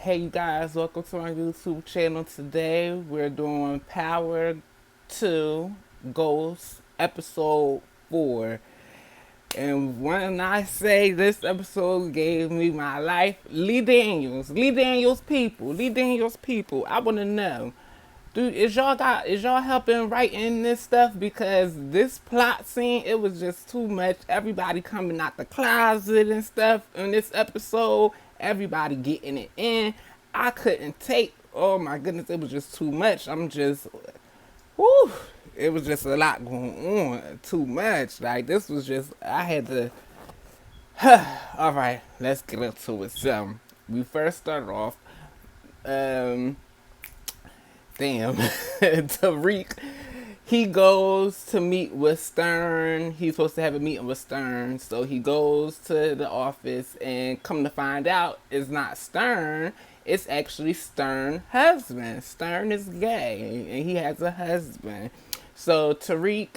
Hey you guys, welcome to my YouTube channel. Today we're doing Power 2 Ghost episode 4. And when I say this episode gave me my life, Lee Daniels people, I wanna know. Dude, is y'all helping writing this stuff? Because this plot scene, it was just too much. Everybody coming out the closet and stuff in this episode. Everybody getting it in. I couldn't take. Oh my goodness, it was just too much. Whoo. It was just a lot going on. Too much. Like this was just. I had to. All right, let's get into it. So we first start off. Um, Damn, Tariq, he goes to meet with Stern. He's supposed to have a meeting with Stern. So he goes to the office and come to find out it's not Stern. It's actually Stern's husband. Stern is gay and he has a husband. So Tariq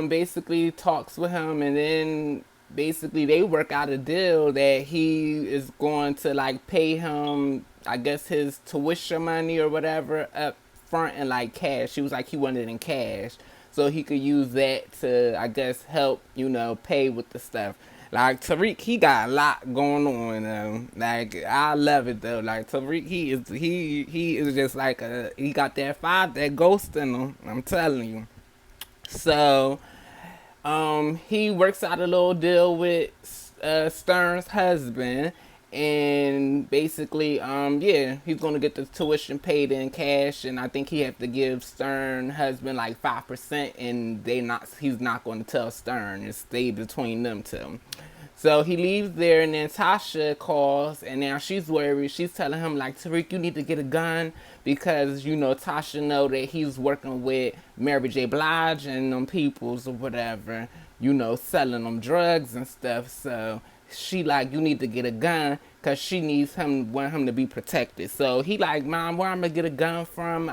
basically talks with him, and then basically they work out a deal that he is going to like pay him, I guess, his tuition money or whatever up front in like cash. He was like he wanted it in cash so he could use that to, I guess, help, pay with the stuff. Like Tariq, he got a lot going on. Like I love it though. Like Tariq, he is just like he got that fire, that ghost in him. I'm telling you. So he works out a little deal with Stern's husband, and basically, yeah, he's gonna get the tuition paid in cash, and I think he have to give Stern husband like 5%, and he's not going to tell Stern. It stayed between them two. So he leaves there, and then Tasha calls, and now she's worried. She's telling him, like, Tariq, you need to get a gun because, Tasha know that he's working with Mary J. Blige and them peoples or whatever, selling them drugs and stuff. So she like, you need to get a gun because she want him to be protected. So he like, Mom, where I'm going to get a gun from?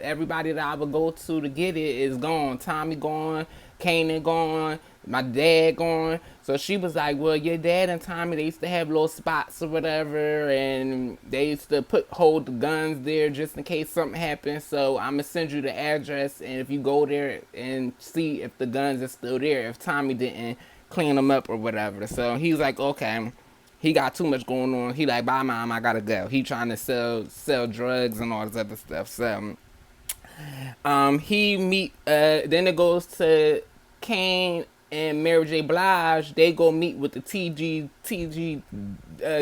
Everybody that I would go to get it is gone. Tommy gone, Kanan gone, my dad gone. So she was like, well, your dad and Tommy, they used to have little spots or whatever, and they used to hold the guns there just in case something happens. So I'm gonna send you the address, and if you go there and see if the guns are still there, if Tommy didn't clean them up or whatever. So he's like, okay. He got too much going on. He like, bye Mom, I gotta go. He trying to sell drugs and all this other stuff. So then it goes to Kane and Mary J. Blige. They go meet with the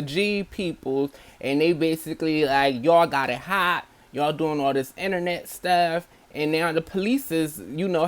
G peoples, and they basically like, y'all got it hot. Y'all doing all this internet stuff, and now the police is,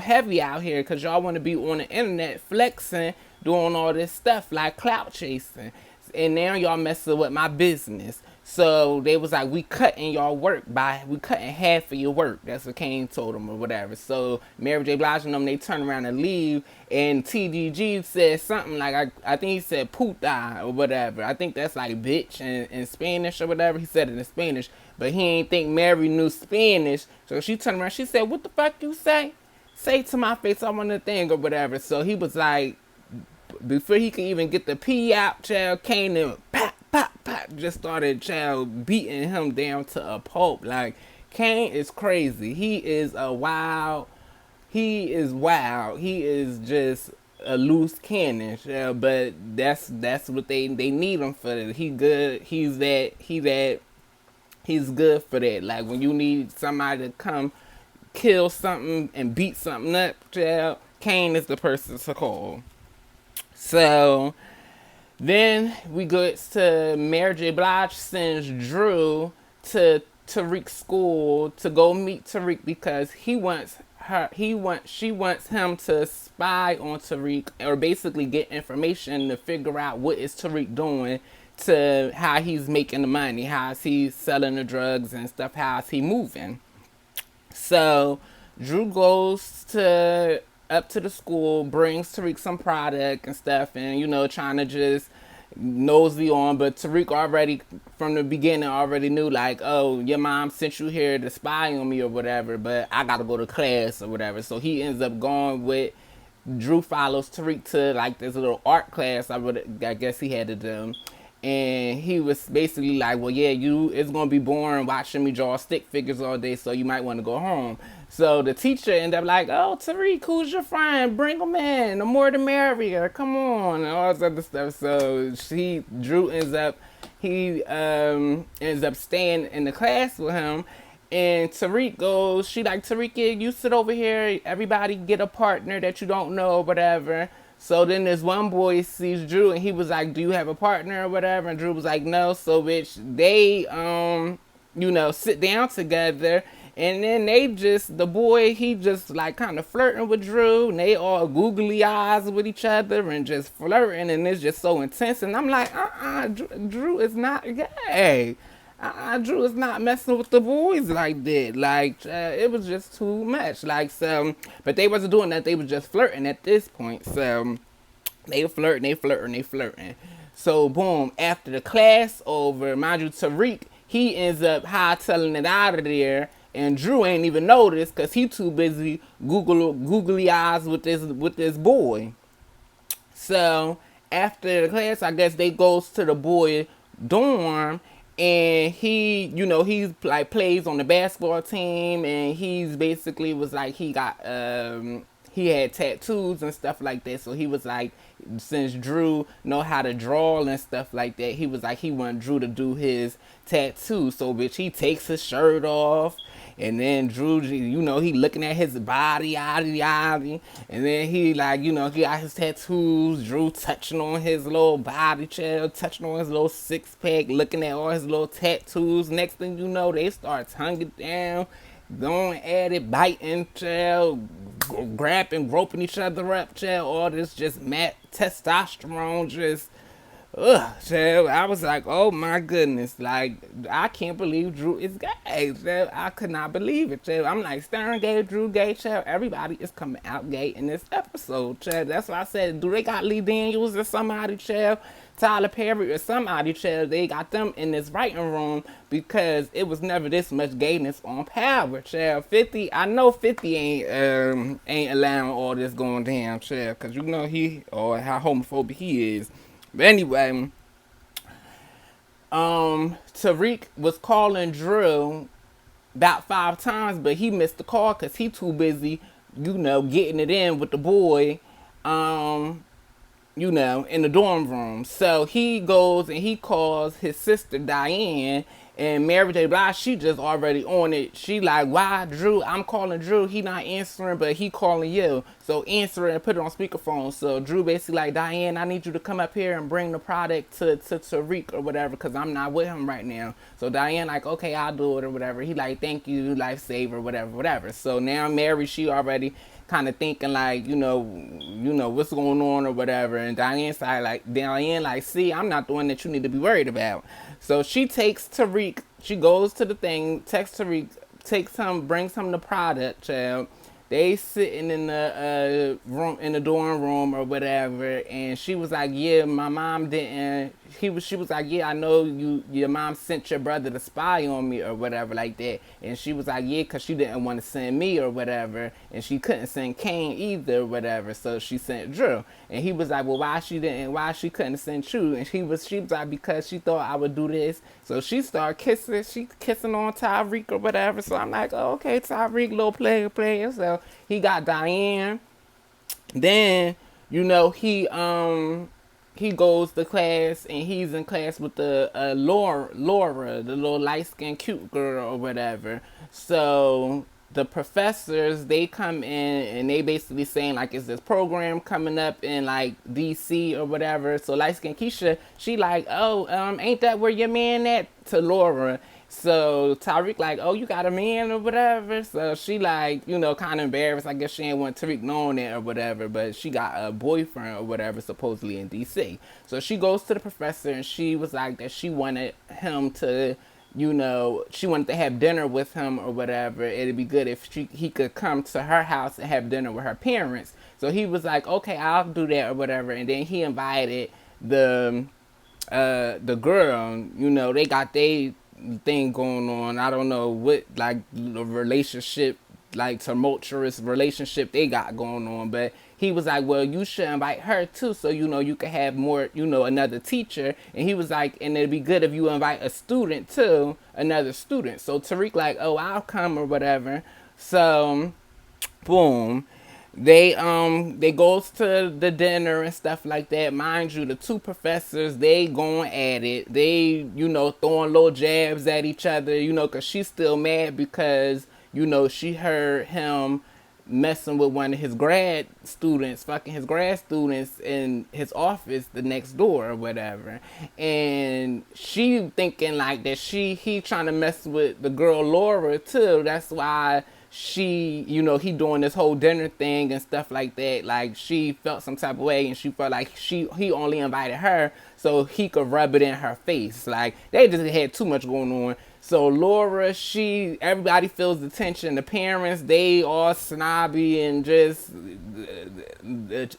heavy out here because y'all want to be on the internet flexing, doing all this stuff like clout chasing, and now y'all messing with my business. So they was like, we cutting half of your work. That's what Kane told them or whatever. So Mary J. Blige and them, they turn around and leave, and TDG said something like, I think he said puta or whatever. I think that's like bitch in Spanish or whatever. He said it in Spanish, but he ain't think Mary knew Spanish. So she turned around, she said, what the fuck you say? Say to my face, I want a thing or whatever. So he was like, before he could even get the pee out, child, Kane and pop, pop, pop, just started, child, beating him down to a pulp. Like, Kane is crazy. He is wild. He is just a loose cannon, child, but that's what they need him for. He good. He's good for that. Like, when you need somebody to come kill something and beat something up, child, Kane is the person to call. So then we go to Mary J. Blige sends Drew to Tariq's school to go meet Tariq because she wants him to spy on Tariq, or basically get information to figure out what is Tariq doing, to how he's making the money, how is he selling the drugs and stuff, how is he moving. So Drew goes up to the school, brings Tariq some product and stuff, and trying to just nosy on. But Tariq already from the beginning already knew, like, oh, your mom sent you here to spy on me or whatever, but I gotta go to class or whatever. So he ends up going with Drew. Follows Tariq to like this little art class I guess he had to do, And he was basically like, well, yeah, it's gonna be boring watching me draw stick figures all day, so you might want to go home. So the teacher ended up like, oh, Tariq, who's your friend? Bring him in. The more the merrier. Come on, and all this other stuff. So Drew ends up staying in the class with him. And Tariq goes, she like, Tariq, you sit over here. Everybody get a partner that you don't know or whatever. So then this one boy sees Drew and he was like, do you have a partner or whatever? And Drew was like, no. So bitch, they sit down together, and then the boy, he just like kind of flirting with Drew, and they all googly eyes with each other and just flirting, and it's just so intense. And I'm like, Drew is not gay. Drew is not messing with the boys like that. Like, it was just too much. Like, so, but they wasn't doing that. They was just flirting at this point. So, they flirting. So, boom, after the class over, mind you, Tariq, he ends up hightailing it out of there. And Drew ain't even noticed because he too busy googly eyes with this boy. So after the class, I guess they goes to the boy dorm, and he's like plays on the basketball team, and he's basically was like he had tattoos and stuff like that. So he was like, since Drew know how to draw and stuff like that, he was like he wanted Drew to do his tattoo. So bitch, he takes his shirt off, and then Drew, he looking at his body, and then he like, he got his tattoos. Drew touching on his little body, child, touching on his little six pack, looking at all his little tattoos. Next thing you know, they start tonguing down, going at it, biting, child, grabbing, groping each other up, child. All this just mad testosterone, just child. I was like, oh my goodness, like I can't believe Drew is gay, child. I could not believe it, child. I'm like, Stern gay, Drew gay, child. Everybody is coming out gay in this episode, child. That's why I said, do they got Lee Daniels or somebody, child? Tyler Perry or somebody, child? They got them in this writing room because it was never this much gayness on Power, child. 50, I know 50 ain't allowing all this going down, child, because he, or how homophobic he is. But anyway, Tariq was calling Drew about 5 times, but he missed the call because he too busy, getting it in with the boy, in the dorm room. So he goes and he calls his sister Diane, and Mary J. Blige, she just already on it. She like, why Drew? I'm calling Drew. He not answering, but he calling you. So answer it and put it on speakerphone. So Drew basically like, Diane, I need you to come up here and bring the product to Tariq or whatever, because I'm not with him right now. So Diane like, okay, I'll do it or whatever. He like, thank you, lifesaver, whatever. So now Mary, she already kind of thinking like, what's going on or whatever. And Diane like, see, I'm not the one that you need to be worried about. So she takes Tariq, she goes to the thing, texts Tariq, brings him the product, child. They sitting in the room, in the dorm room or whatever, and she was like, yeah, my mom didn't. She was like, yeah, I know your mom sent your brother to spy on me or whatever like that. And she was like, yeah, because she didn't want to send me or whatever, and she couldn't send Kane either or whatever, so she sent Drew. And he was like, well, why she couldn't send you? And she was like, because she thought I would do this. So she started kissing on Tariq or whatever. So I'm like, oh, okay, Tariq, little player. So he got Diane. Then, he goes to class, and he's in class with the Laura, the little light skinned cute girl or whatever. So the professors, they come in and they basically saying like, is this program coming up in like DC or whatever. So light skinned Keisha, she like, oh, ain't that where your man at? To Laura. So Tariq like, oh, you got a man or whatever. So she like, kind of embarrassed. I guess she ain't want Tariq knowing it or whatever, but she got a boyfriend or whatever, supposedly in DC. So she goes to the professor, and she was like that she wanted him to, she wanted to have dinner with him or whatever. It'd be good if he could come to her house and have dinner with her parents. So he was like, okay, I'll do that or whatever. And then he invited the girl, they got thing going on. I don't know what, like, the relationship, like tumultuous relationship they got going on, but he was like, well, you should invite her too, so you could have more, another teacher. And he was like, and it'd be good if you invite a student too, another student. So Tariq like, oh, I'll come or whatever. So boom, they goes to the dinner and stuff like that. Mind you, the two professors, they going at it. They throwing little jabs at each other, because she's still mad because she heard him messing with one of his grad students, fucking his grad students in his office the next door or whatever. And she thinking like that he trying to mess with the girl Laura too. That's why he doing this whole dinner thing and stuff like that. Like she felt some type of way and she felt like he only invited her so he could rub it in her face. Like they just had too much going on. So Laura, everybody feels the tension. The parents, they all snobby and just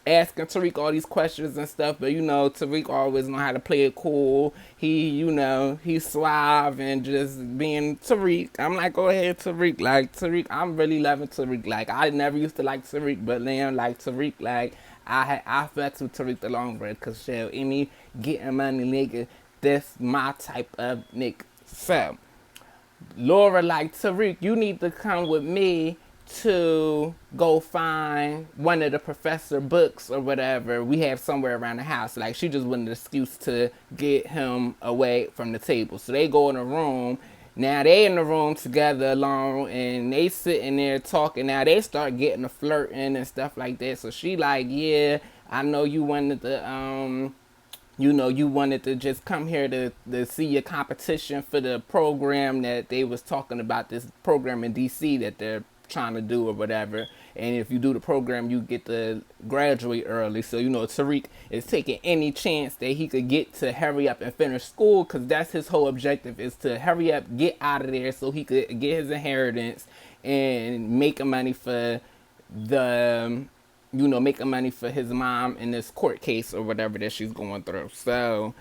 asking Tariq all these questions and stuff. But Tariq always know how to play it cool. He's suave and just being Tariq. I'm like, go ahead, Tariq. Like Tariq, I'm really loving Tariq. Like I never used to like Tariq, but now like Tariq, like I felt to Tariq the long bread, cause shell any getting money nigga, that's my type of nigga. So Laura like, Tariq, you need to come with me to go find one of the professor books or whatever we have somewhere around the house. Like she just wanted an excuse to get him away from the table. So they go in the room. Now they in the room together alone and they sitting there talking. Now they start getting a flirting and stuff like that. So she like, yeah, I know you wanted to you wanted to just come here to see your competition for the program that they was talking about, this program in DC that they're trying to do or whatever. And if you do the program, you get to graduate early. So, Tariq is taking any chance that he could get to hurry up and finish school, because that's his whole objective, is to hurry up, get out of there so he could get his inheritance and make money for the making money for his mom in this court case or whatever that she's going through. So,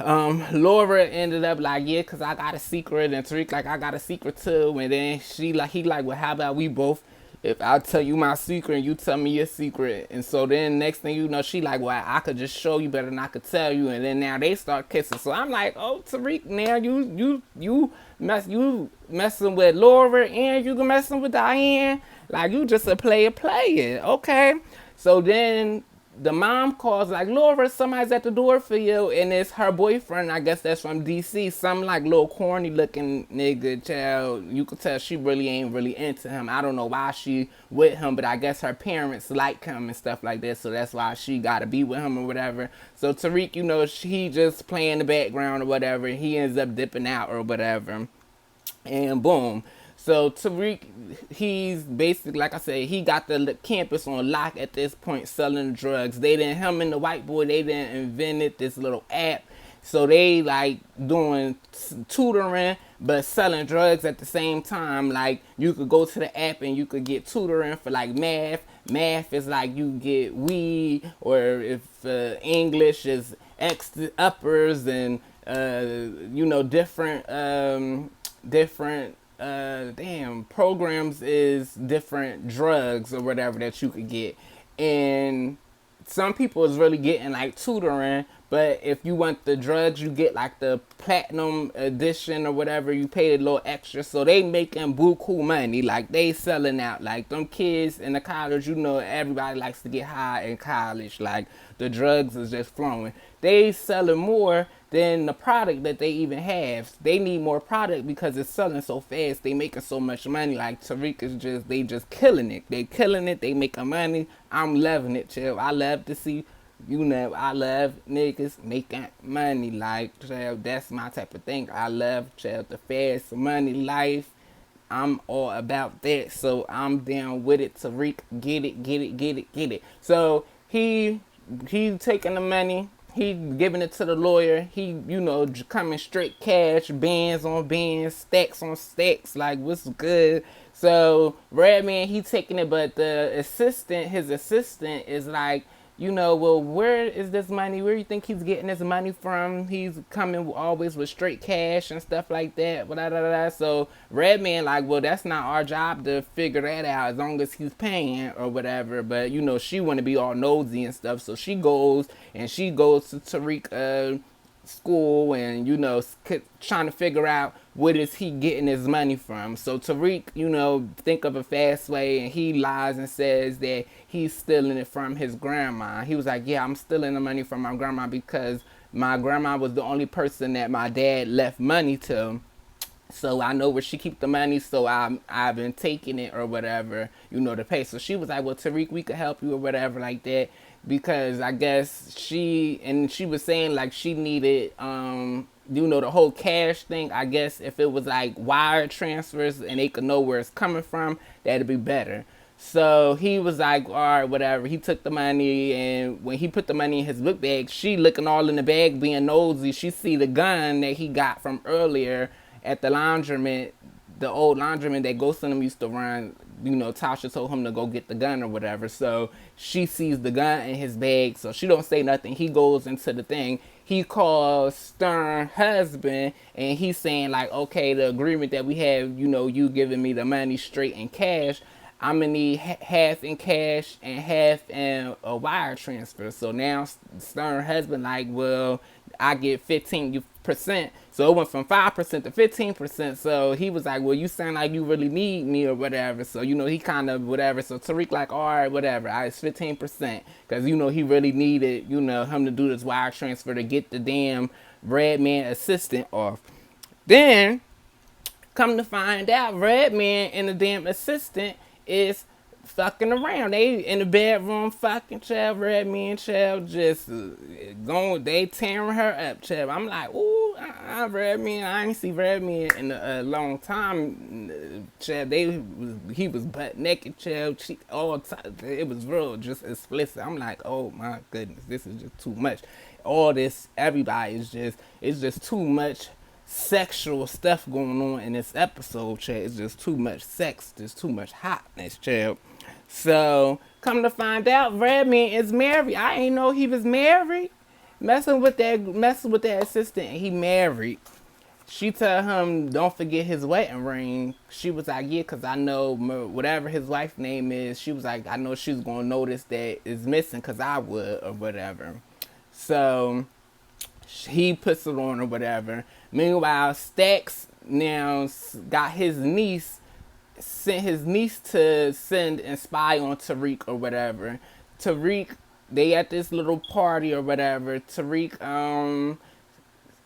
Laura ended up like, yeah, cause I got a secret, and Tariq like, I got a secret too. And then he like, well, how about we both? If I tell you my secret and you tell me your secret. And so then next thing you know, she like, well, I could just show you better than I could tell you. And then now they start kissing. So I'm like, oh, Tariq, now you messing with Laura and you messing with Diane. Like you just a player. Okay. So then the mom calls like, Laura, somebody's at the door for you, and it's her boyfriend. I guess that's from DC. Some like little corny looking nigga, child. You could tell she really ain't really into him. I don't know why she with him, but I guess her parents like him and stuff like that, so that's why she gotta be with him or whatever. So Tariq, he just playing the background or whatever. He ends up dipping out or whatever, and boom. So Tariq, he's basically, like I said, he got the campus on lock at this point, selling drugs. Him and the white boy, they done invented this little app. So they like doing tutoring, but selling drugs at the same time. Like you could go to the app and you could get tutoring for like math. Math is like you get weed, or if English is X uppers and different programs is different drugs or whatever that you could get. And some people is really getting like tutoring, but if you want the drugs, you get like the platinum edition or whatever. You pay a little extra, so they making buku money. Like they selling out. Like them kids in the college, everybody likes to get high in college. Like the drugs is just flowing. They selling more than the product that they even have. They need more product because it's selling so fast. They making so much money. Like Tariq is they just killing it. They killing it. They making money. I'm loving it, chill. I love to see, I love niggas making money. Like, chill, that's my type of thing. I love, chill, the fast money life. I'm all about that. So I'm down with it. Tariq, get it. So he taking the money. He giving it to the lawyer. He, coming straight cash, bands on bands, stacks on stacks. Like, what's good? So Redman, he taking it, but his assistant is like, well, where is this money? Where you think he's getting his money from? He's coming always with straight cash and stuff like that. Blah, blah, blah. So Redman, like, well, that's not our job to figure that out as long as he's paying or whatever. But, she want to be all nosy and stuff. So she goes to Tariq school and trying to figure out what is he getting his money from. So Tariq, think of a fast way, and he lies and says that he's stealing it from his grandma. He was like, yeah, I'm stealing the money from my grandma because my grandma was the only person that my dad left money to. So I know where she keep the money, so I've been taking it or whatever, to pay. So she was like, well, Tariq, we could help you or whatever like that, because I guess she was saying like she needed the whole cash thing. I guess if it was like wire transfers and they could know where it's coming from, that'd be better. So he was like, all right, whatever. He took the money, and when he put the money in his book bag, she looking all in the bag, being nosy. She see the gun that he got from earlier at the laundromat, the old laundromat that Ghost and them used to run. Tasha told him to go get the gun or whatever. So she sees the gun in his bag, so she don't say nothing. He goes into the thing. He calls Stern husband, and he's saying like, okay, the agreement that we have, you giving me the money straight in cash, I'm gonna need half in cash and half in a wire transfer. So now Stern husband like, well, I get 15%. So it went from 5% to 15%. So he was like, well, you sound like you really need me or whatever. So, he kind of whatever. So Tariq like, all right, whatever. It's 15%. Because, he really needed, him to do this wire transfer to get the damn Redman assistant off. Then, come to find out, Redman and the damn assistant is fucking around. They in the bedroom fucking, child. Redman, child, just going, they tearing her up, child. I'm like, ooh, Redman, I ain't see Redman in a long time, child. He was butt naked, child. All time, it was real, just explicit. I'm like, oh my goodness, this is just too much. All this, everybody it's just too much sexual stuff going on in this episode, child. It's just too much sex, just too much hotness, child. So, come to find out, Redman is married. I ain't know he was married. Messing with that assistant, he married. She tell him, don't forget his wedding ring. She was like, yeah, because I know whatever his wife's name is, she was like, I know she's going to notice that it's missing because I would or whatever. So, he puts it on or whatever. Meanwhile, Stacks now got sent his niece to send and spy on Tariq or whatever. Tariq, they at this little party or whatever. Tariq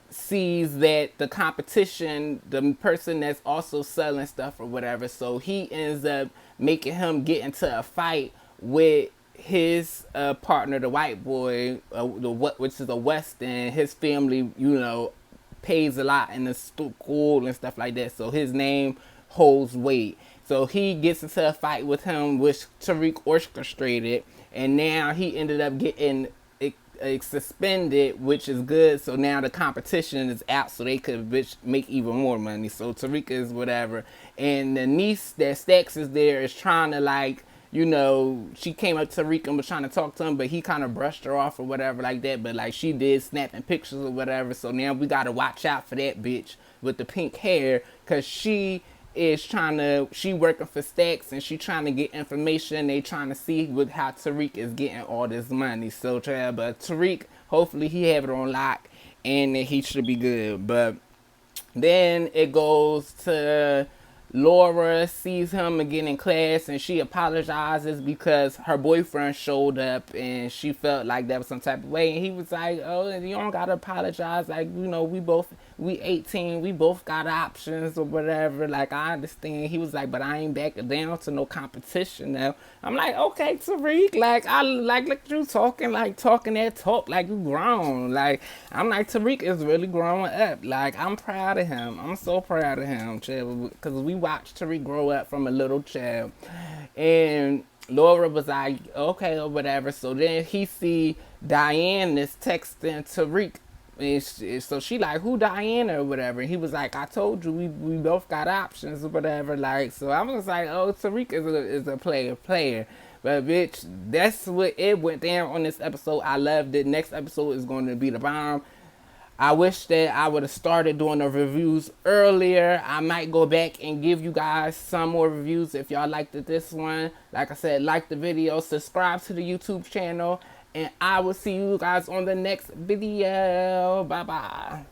sees that the competition, the person that's also selling stuff or whatever, so he ends up making him get into a fight with his partner, the white boy, which is a Weston. His family, pays a lot in the school and stuff like that, so his name holds weight. So he gets into a fight with him, which Tariq orchestrated, and now he ended up getting suspended, which is good. So now the competition is out, so they could make even more money. So Tariq is whatever, and the niece that Stacks is there is trying to like, she came up to Tariq and was trying to talk to him, but he kind of brushed her off or whatever like that. But like she did snapping pictures or whatever. So now we gotta watch out for that bitch with the pink hair, cause she working for Stacks and she trying to get information. They trying to see how Tariq is getting all this money. So but Tariq, hopefully he have it on lock and he should be good. But then it goes to Laura sees him again in class and she apologizes because her boyfriend showed up and she felt like that was some type of way. And he was like, oh, you don't gotta apologize. Like, we 18, we both got options or whatever. Like, I understand. He was like, but I ain't backing down to no competition now. I'm like, okay, Tariq, like, I like look at you talking that talk like you grown. Like, I'm like, Tariq is really growing up. Like, I'm proud of him. I'm so proud of him, child, because we watched Tariq grow up from a little child. And Laura was like, okay, or whatever. So then he see Diane is texting Tariq. And so she like, who Diana or whatever. And he was like, I told you we both got options or whatever. Like, so I was like, oh, Tariq is a player. But bitch, that's what it went down on this episode. I loved it. Next episode is going to be the bomb. I wish that I would have started doing the reviews earlier. I might go back and give you guys some more reviews if y'all liked this one. Like I said, like the video, subscribe to the YouTube channel, and I will see you guys on the next video. Bye bye.